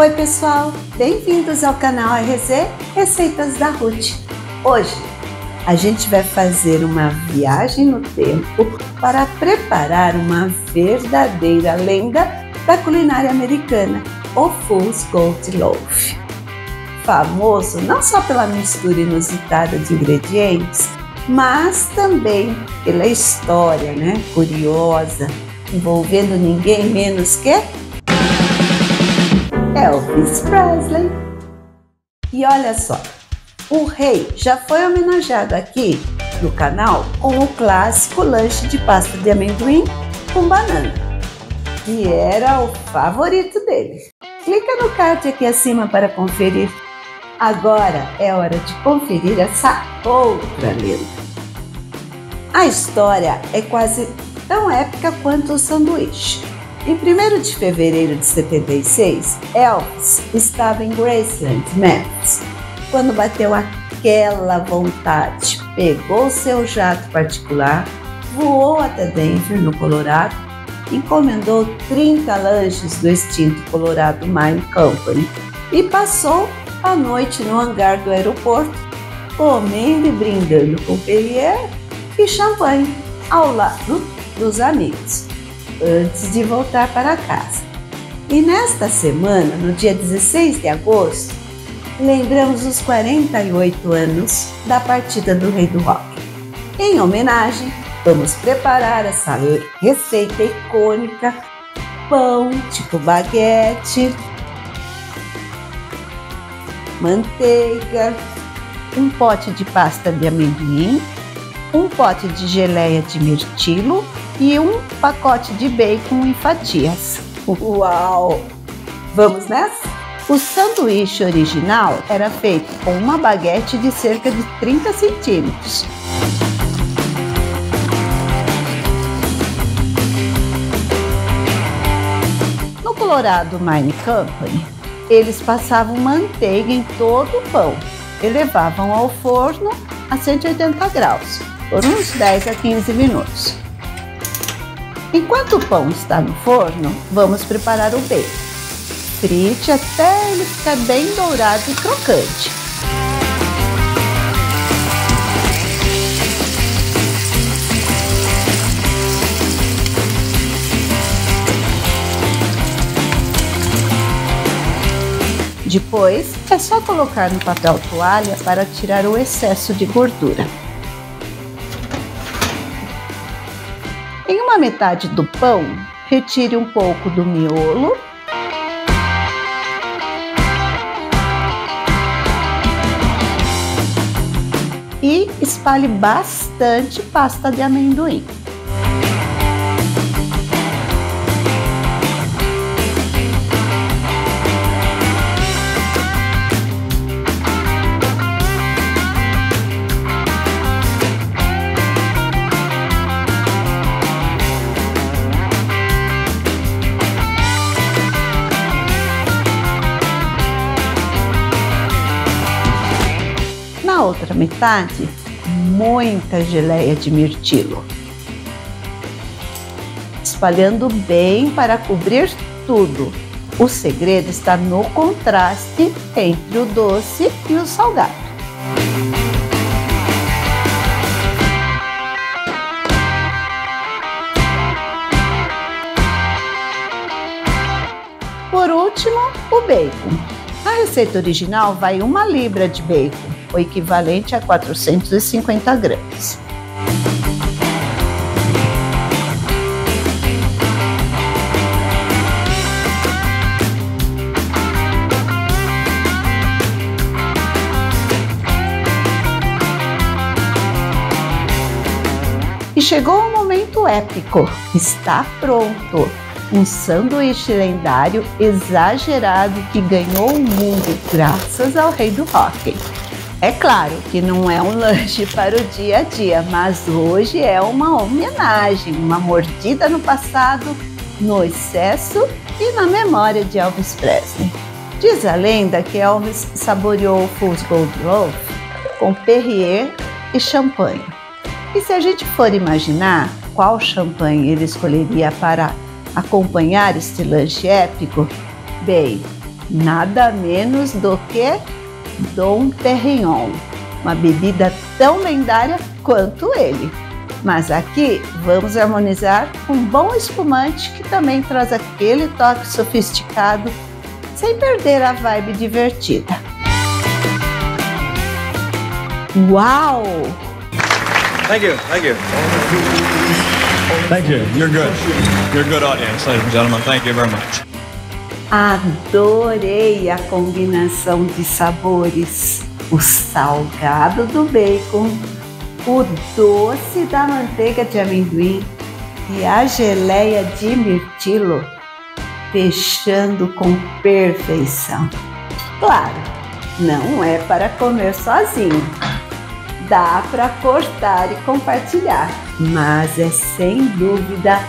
Oi pessoal, bem-vindos ao canal RZ Receitas da Ruth. Hoje a gente vai fazer uma viagem no tempo para preparar uma verdadeira lenda da culinária americana, o Fool's Gold Loaf. Famoso não só pela mistura inusitada de ingredientes, mas também pela história, curiosa, envolvendo ninguém menos que Elvis Presley. E olha só, o rei já foi homenageado aqui no canal com o clássico lanche de pasta de amendoim com banana, que era o favorito dele. Clica no card aqui acima para conferir. Agora é hora de conferir essa outra lenda. A história é quase tão épica quanto o sanduíche. Em 1º de fevereiro de 76, Elvis estava em Graceland, Memphis, quando bateu aquela vontade. Pegou seu jato particular, voou até Denver, no Colorado, encomendou 30 lanches do extinto Colorado Mine Company e passou a noite no hangar do aeroporto, comendo e brindando com Perrier e champanhe ao lado dos amigos, antes de voltar para casa. E nesta semana, no dia 16 de agosto, lembramos os 48 anos da partida do rei do rock. Em homenagem, vamos preparar essa receita icônica: pão tipo baguete, manteiga, um pote de pasta de amendoim, um pote de geleia de mirtilo e um pacote de bacon em fatias. Uau! Vamos nessa? O sanduíche original era feito com uma baguete de cerca de 30 centímetros. No Colorado Mine Company, eles passavam manteiga em todo o pão e levavam ao forno a 180 graus por uns 10 a 15 minutos. Enquanto o pão está no forno, vamos preparar o bacon. Frite até ele ficar bem dourado e crocante. Depois, é só colocar no papel toalha para tirar o excesso de gordura. Em uma metade do pão, retire um pouco do miolo e espalhe bastante pasta de amendoim. Na outra metade, muita geleia de mirtilo, espalhando bem para cobrir tudo. O segredo está no contraste entre o doce e o salgado. Por último, o bacon. Na receita original vai 1 libra de bacon, o equivalente a 450 gramas. E chegou o momento épico. Está pronto! Um sanduíche lendário exagerado que ganhou o mundo graças ao rei do rock. É claro que não é um lanche para o dia a dia, mas hoje é uma homenagem, uma mordida no passado, no excesso e na memória de Elvis Presley. Diz a lenda que Elvis saboreou o Fool's Gold Loaf com Perrier e champanhe. E se a gente for imaginar qual champanhe ele escolheria para acompanhar este lanche épico, bem, nada menos do que Dom Perignon, uma bebida tão lendária quanto ele. Mas aqui vamos harmonizar com um bom espumante que também traz aquele toque sofisticado, sem perder a vibe divertida. Uau! Thank you, thank you. Thank you, you're good. You're a good audience, ladies and gentlemen. Thank you very much. Adorei a combinação de sabores. O salgado do bacon, o doce da manteiga de amendoim e a geleia de mirtilo, fechando com perfeição. Claro, não é para comer sozinho. Dá para cortar e compartilhar, mas é sem dúvida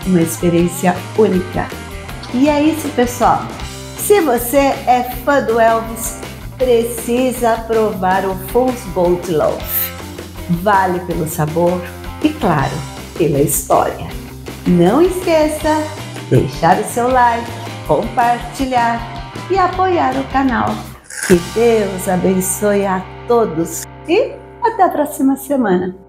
uma experiência única. E é isso, pessoal. Se você é fã do Elvis, precisa provar o Fool's Gold Loaf. Vale pelo sabor e, claro, pela história. Não esqueça de deixar o seu like, compartilhar e apoiar o canal. Que Deus abençoe a todos e até a próxima semana.